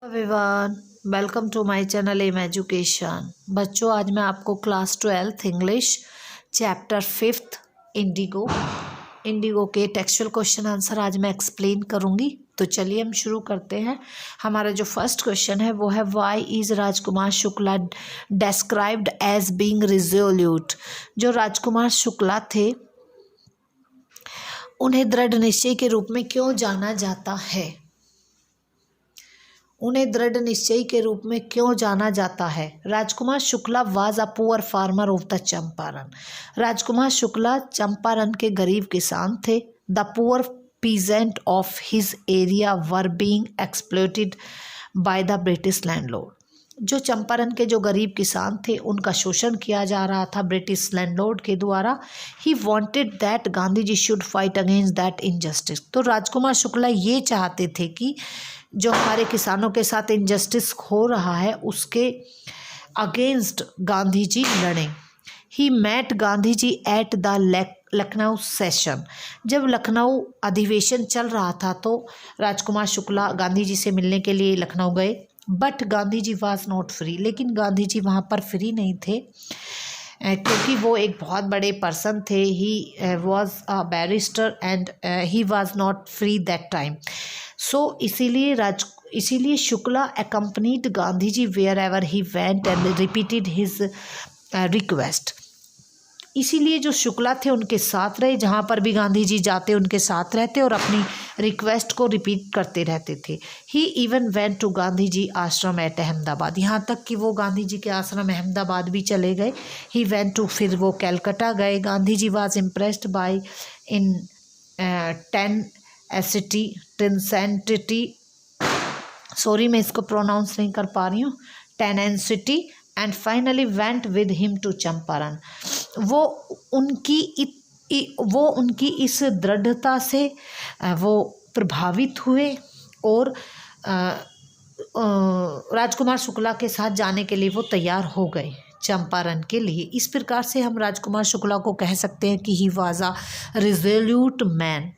Everyone, welcome to my channel M education. बच्चों, आज मैं आपको क्लास 12 इंग्लिश चैप्टर 5 इंडिगो के टेक्सचुअल क्वेश्चन आंसर आज मैं एक्सप्लेन करूंगी। तो चलिए हम शुरू करते हैं। हमारा जो फर्स्ट क्वेश्चन है वो है why is Rajkumar Shukla described as being resolute. जो राजकुमार शुक्ला थे उन्हें दृढ़ निश्चय के रूप में क्यों जाना जाता है? उन्हें दृढ़ निश्चयी के रूप में क्यों जाना जाता है? Rajkumar Shukla was a poor farmer of the Champaran. Rajkumar Shukla Champaran के गरीब किसान थे। The poor peasant of his area were being exploited by the British landlord. जो चंपारण के जो गरीब किसान थे उनका शोषण किया जा रहा था ब्रिटिश लैंडलॉर्ड के द्वारा। He wanted that Gandhi ji should fight against that injustice. तो राजकुमार शुक्ला ये चाहते थे कि जो हमारे किसानों के साथ इनजस्टिस हो रहा है उसके अगेंस्ट गांधी जी लड़ें। He met Gandhi ji at the Lucknow session. जब लखनऊ अधिवेशन चल रहा था तो राजकुमार शुक्ला गांधी जी से मिलने के लिए लखनऊ गए। But Gandhi ji was not free. लेकिन गांधी जी वहाँ पर फ्री नहीं थे क्योंकि वो एक बहुत बड़े पर्सन थे। He was a barrister and he was not free that time. So इसीलिए Shukla accompanied Gandhi ji wherever he went and repeated his request. इसीलिए जो शुक्ला थे उनके साथ रहे, जहाँ पर भी गांधी जी जाते उनके साथ रहते और अपनी रिक्वेस्ट को रिपीट करते रहते थे। ही even went to Gandhi ji आश्रम एट अहमदाबाद। यहाँ तक कि वो गांधी जी के आश्रम अहमदाबाद भी चले गए। ही वेंट टू, फिर वो कैलकाटा गए। Gandhi ji was impressed by in tenacity, sorry मैं इसको प्रोनाउंस नहीं कर पा रही हूँ, tenacity and finally went with him to Champaran. वो उनकी इस दृढ़ता से वो प्रभावित हुए और राजकुमार शुक्ला के साथ जाने के लिए वो तैयार हो गए चंपारण के लिए। इस प्रकार से हम राजकुमार शुक्ला को कह सकते हैं कि he was a resolute man.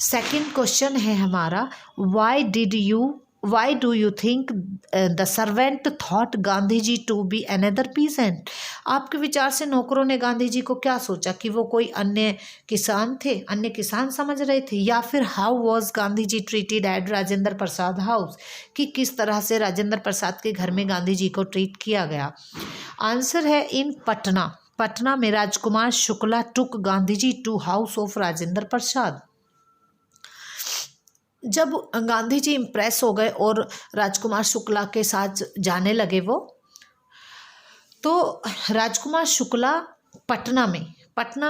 Second question है हमारा, why do you think the servant thought Gandhi ji to be another peasant. आपके विचार से नौकरों ने गांधी जी को क्या सोचा कि वो कोई अन्य किसान थे, अन्य किसान समझ रहे थे? या फिर how was Gandhi ji treated at Rajendra Prasad house, कि किस तरह से राजेंद्र प्रसाद के घर में गांधी जी को ट्रीट किया गया? आंसर है इन पटना में राजकुमार शुक्ला टुक Gandhi ji to house of Rajendra Prasad. जब गांधी जी इम्प्रेस हो गए और राजकुमार शुक्ला के साथ जाने लगे वो, तो राजकुमार शुक्ला पटना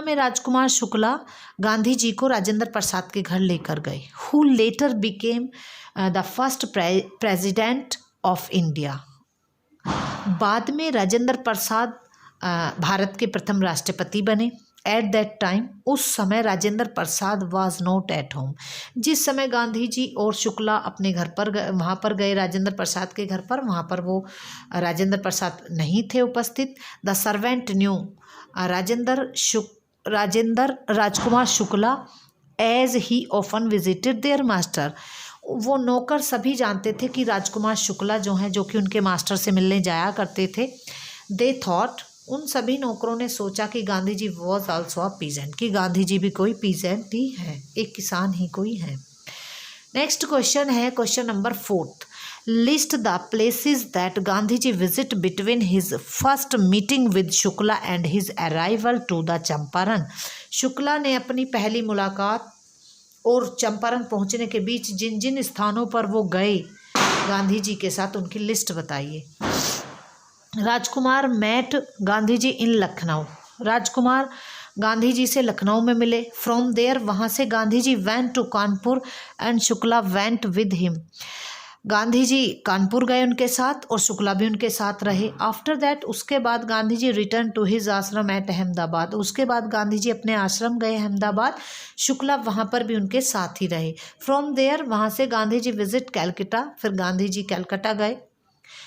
में राजकुमार शुक्ला गांधी जी को राजेंद्र प्रसाद के घर लेकर गए। Who letter became the first president of India. बाद में राजेंद्र प्रसाद भारत के प्रथम राष्ट्रपति बने। एट दैट टाइम, उस समय Rajendra Prasad was not at home. जिस समय गांधी जी और शुक्ला अपने घर पर वहाँ पर गए राजेंद्र प्रसाद के घर पर, वहाँ पर वो राजेंद्र प्रसाद नहीं थे उपस्थित। The servant knew Rajkumar Shukla as he often visited their master. वो नौकर सभी जानते थे कि राजकुमार शुक्ला जो हैं, जो कि उनके मास्टर से मिलने जाया करते थे। दे थॉट, उन सभी नौकरों ने सोचा कि गांधी जी वॉज ऑल्सो अ पीजेंट, कि गांधी जी भी कोई पीजेंट ही है, एक किसान ही कोई है। नेक्स्ट क्वेश्चन है question number 4। List the places that Gandhi ji visit between his first meeting with Shukla and his arrival to the Champaran. Shukla ने अपनी पहली मुलाकात और चंपारण पहुंचने के बीच जिन जिन स्थानों पर वो गए गांधी जी के साथ, उनकी लिस्ट बताइए। Rajkumar met Gandhi ji in Lucknow. राजकुमार गांधी जी से लखनऊ में मिले। फ्रॉम देयर, वहाँ से Gandhi ji went to Kanpur and Shukla went with him. Gandhi ji Kanpur गए उनके साथ और शुक्ला भी उनके साथ रहे। आफ्टर दैट, उसके बाद Gandhi ji return to his आश्रम एट अहमदाबाद। उसके बाद गांधी जी अपने आश्रम गए अहमदाबाद। शुक्ला वहाँ पर भी उनके साथ ही रहे। फ्रॉम देयर, वहाँ से गांधी जी विजिट कैलकाटा। फिर गांधी जी कैलकाटा गए।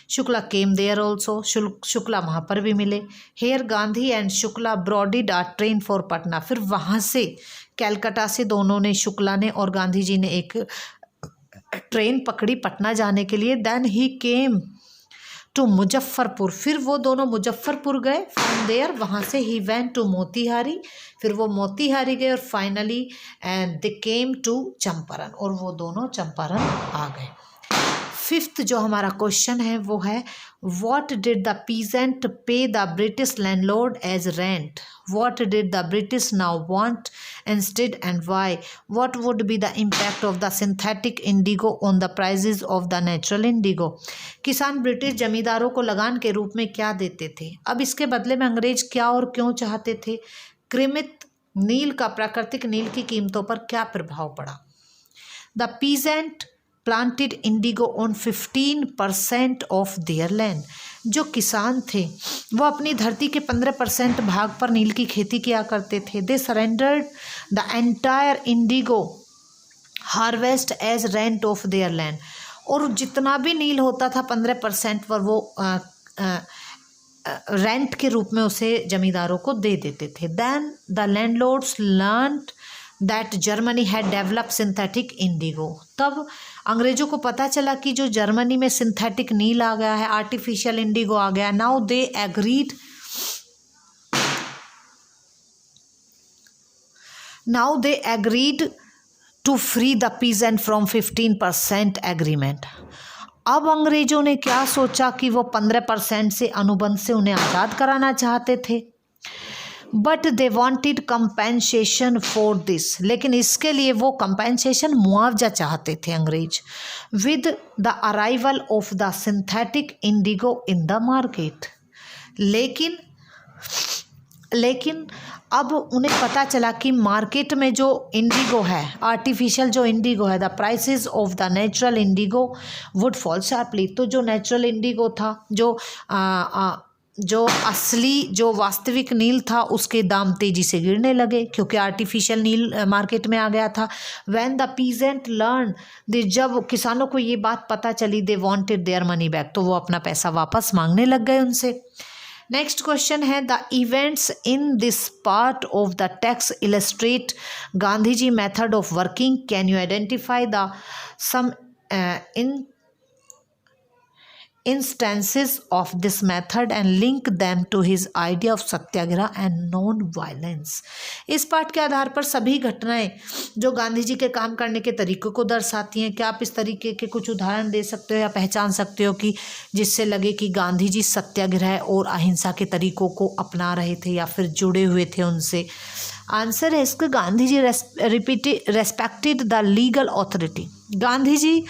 Shukla came there also, Shukla वहाँ पर भी मिले। Here Gandhi and Shukla boarded a train for Patna. फिर वहाँ से कैलकाटा से दोनों ने, शुक्ला ने और गांधी जी ने, एक ट्रेन पकड़ी पटना जाने के लिए। Then he came to Muzaffarpur, फिर वो दोनों मुजफ्फरपुर गए। फ्रॉम देयर, वहाँ से ही वेंट टू मोतीहारी, फिर वो मोतीहारी गए और finally and they came to Champaran, और वो दोनों चंपारण आ गए। फिफ्थ जो हमारा क्वेश्चन है वो है what did the peasant pay the British landlord as rent, what did the British now want instead and why, what would be the impact of the synthetic indigo on the prices of the natural indigo. किसान British जमींदारों को लगान के रूप में क्या देते थे, अब इसके बदले में अंग्रेज क्या और क्यों चाहते थे, कृमित नील का प्राकृतिक नील की कीमतों पर क्या प्रभाव पड़ा। The peasant planted Indigo on 15% of their land, जो किसान थे वो अपनी धरती के 15% भाग पर नील की खेती किया करते थे। They surrendered the entire indigo harvest as rent of their land, और जितना भी नील होता था 15% पर वो रेंट के रूप में उसे जमींदारों को दे देते थे। Then the landlords learned that Germany had develop synthetic indigo, तब अंग्रेजों को पता चला कि जो जर्मनी में सिंथेटिक नील आ गया है, आर्टिफिशियल इंडिगो आ गया। Now they agreed to free the peasant from 15% agreement. अब अंग्रेजों ने क्या सोचा कि वो 15% से अनुबंध से उन्हें आज़ाद कराना चाहते थे। But they wanted compensation for this, लेकिन इसके लिए वो कंपेंसेशन मुआवजा चाहते थे अंग्रेज। With the arrival of the synthetic Indigo in the market, लेकिन अब उन्हें पता चला कि मार्केट में जो इंडिगो है, आर्टिफिशियल जो इंडिगो है, the prices of the natural Indigo would fall sharply. तो जो नेचुरल इंडिगो था, जो असली जो वास्तविक नील था, उसके दाम तेजी से गिरने लगे क्योंकि आर्टिफिशियल नील मार्केट में आ गया था। व्हेन द पीजेंट लर्न, जब किसानों को ये बात पता चली, they wanted their money back, तो वो अपना पैसा वापस मांगने लग गए उनसे। नेक्स्ट क्वेश्चन है the events in this part of the text illustrate Gandhi ji method of working, can you identify the some instances of this method and link them to his idea of Satyagraha and non violence। इस पाठ के आधार पर सभी घटनाएं जो गांधी जी के काम करने के तरीकों को दर्शाती हैं, क्या आप इस तरीके के कुछ उदाहरण दे सकते हो या पहचान सकते हो कि जिससे लगे कि गांधी जी सत्याग्रह और अहिंसा के तरीकों को अपना रहे थे या फिर जुड़े हुए थे उनसे। आंसर है इसका, Gandhi ji respected the legal authority. Gandhi ji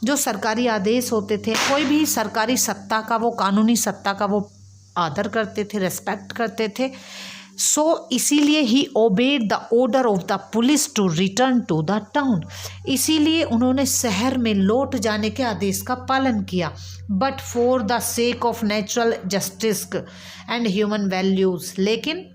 जो सरकारी आदेश होते थे, कोई भी सरकारी सत्ता का, वो कानूनी सत्ता का वो आदर करते थे, रेस्पेक्ट करते थे। सो इसीलिए ही obeyed the order of the police to return to the town, इसीलिए उन्होंने शहर में लौट जाने के आदेश का पालन किया। But for the sake of natural justice and human values, लेकिन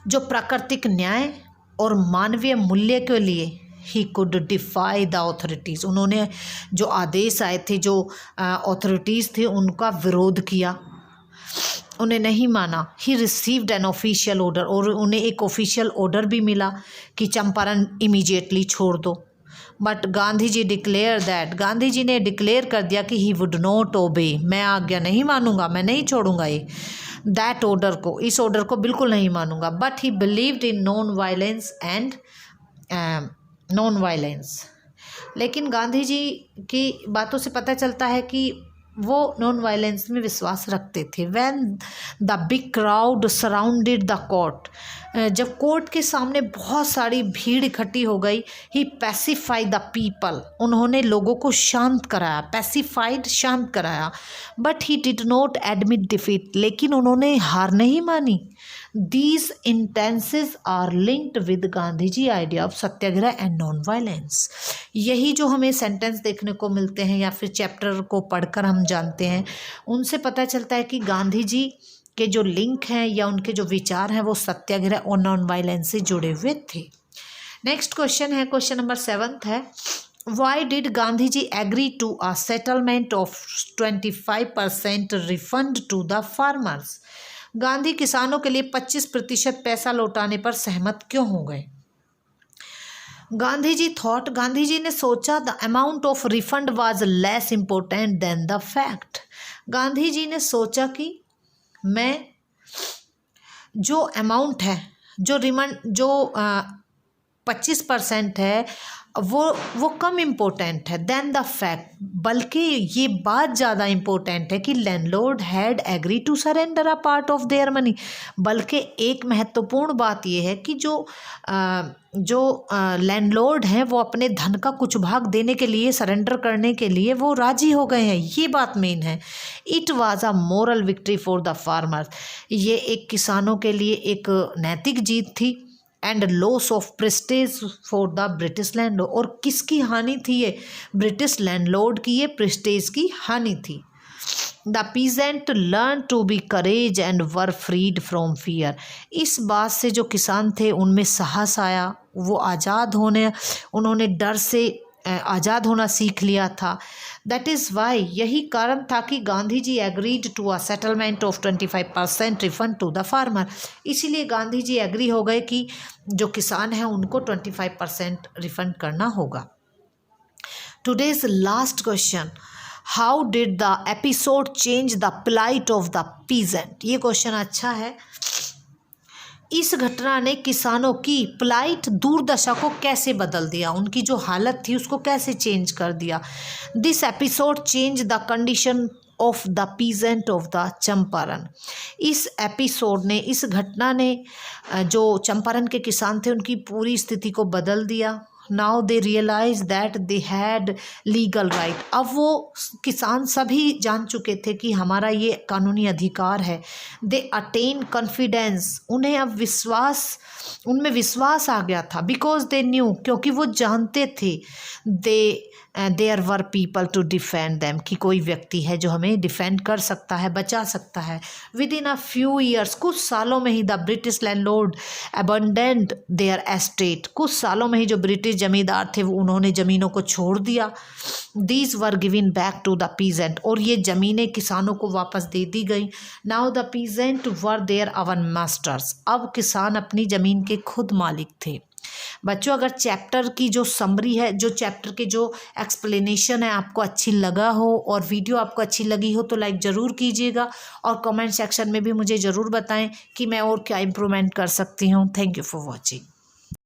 जो प्राकृतिक न्याय और मानवीय मूल्य के लिए he could defy the authorities, उन्होंने जो आदेश आए थे, जो ऑथोरिटीज़ थे, उनका विरोध किया, उन्हें नहीं माना। He received an official order, और उन्हें एक ऑफिशियल ऑर्डर भी मिला कि चंपारण इमीडिएटली छोड़ दो। But Gandhi ji declare that, Gandhi ji ने डिक्लेयर कर दिया कि ही वुड नॉट ओबे, मैं आज्ञा नहीं मानूंगा, मैं नहीं छोड़ूंगा ये दैट ऑर्डर को, इस ऑर्डर को बिल्कुल नहीं मानूंगा। But he believed in non violence and non violence, लेकिन गांधी जी की बातों से पता चलता है कि वो नॉन वायलेंस में विश्वास रखते थे। When the big crowd surrounded the court, जब कोर्ट के सामने बहुत सारी भीड़ इकट्ठी हो गई, ही पैसिफाइड द पीपल, उन्होंने लोगों को शांत कराया, पैसिफाइड, शांत कराया। But he did not admit defeat, लेकिन उन्होंने हार नहीं मानी। These intenses are linked with Gandhi ji idea of satyagraha and non violence. यही जो हमें सेंटेंस देखने को मिलते हैं या फिर चैप्टर को पढ़कर हम जानते हैं, उनसे पता चलता है कि गांधी जी के जो लिंक हैं या उनके जो विचार हैं वो सत्याग्रह और नॉन वायलेंस से जुड़े हुए थे। नेक्स्ट क्वेश्चन है, क्वेश्चन नंबर 7 है, why did Gandhi ji agree to a settlement of 25% refund to the farmers. Gandhi किसानों के लिए 25% पैसा लौटाने पर सहमत क्यों हो गए। गांधी जी थॉट, गांधी जी ने सोचा the amount of refund was less important than the fact. Gandhi ji ने सोचा कि मैं जो अमाउंट है, जो रिमंड जो 25% है वो कम इम्पोर्टेंट है देन द फैक्ट, बल्कि ये बात ज़्यादा इम्पोर्टेंट है कि landlord had agree to surrender a part of their money. बल्कि एक महत्वपूर्ण बात ये है कि जो लैंडलॉर्ड हैं वो अपने धन का कुछ भाग देने के लिए, सरेंडर करने के लिए वो राजी हो गए हैं, ये बात मेन है। It was a moral victory for the farmers, ये एक किसानों के लिए एक नैतिक जीत थी। And loss of prestige for the British land, और किसकी हानि थी ये? ब्रिटिश लैंडलॉर्ड की ये प्रेस्टेज की हानि थी। The peasant learn to be courage and were freed from fear, इस बात से जो किसान थे उनमें साहस आया, वो उन्होंने डर से आज़ाद होना सीख लिया था। दैट इज़ वाई, यही कारण था कि Gandhi ji agreed to a settlement of 25% refund to the farmer. इसीलिए गांधी जी एग्री हो गए कि जो किसान हैं उनको 25% रिफंड करना होगा। Today's last question, how did the episode change the plight of the peasant? ये क्वेश्चन अच्छा है। इस घटना ने किसानों की प्लाइट, दुर्दशा को कैसे बदल दिया, उनकी जो हालत थी उसको कैसे चेंज कर दिया? This episode change the condition of the peasant of the Champaran. इस एपिसोड ने, इस घटना ने जो चंपारण के किसान थे उनकी पूरी स्थिति को बदल दिया। Now they realise that they had legal right, अब वो किसान सभी जान चुके थे कि हमारा ये कानूनी अधिकार है। दे अटेन कॉन्फिडेंस, उन्हें अब उनमें विश्वास आ गया था। बिकॉज दे न्यू, क्योंकि वो जानते थे, there were people to defend them, कि कोई व्यक्ति है जो हमें डिफेंड कर सकता है, बचा सकता है। Within a few years, कुछ सालों में ही the British landlord abandoned their estate, कुछ सालों में ही जो ब्रिटिश जमींदार थे वो उन्होंने ज़मीनों को छोड़ दिया। These were given back to the peasant, और ये ज़मीनें किसानों को वापस दे दी गई। Now the peasant were their own masters, अब किसान अपनी ज़मीन के खुद मालिक थे। बच्चों, अगर चैप्टर की जो समरी है, जो चैप्टर के जो एक्सप्लेनेशन है आपको अच्छी लगा हो और वीडियो आपको अच्छी लगी हो तो लाइक ज़रूर कीजिएगा, और कमेंट सेक्शन में भी मुझे ज़रूर बताएं कि मैं और क्या इम्प्रूवमेंट कर सकती हूँ। Thank you for watching.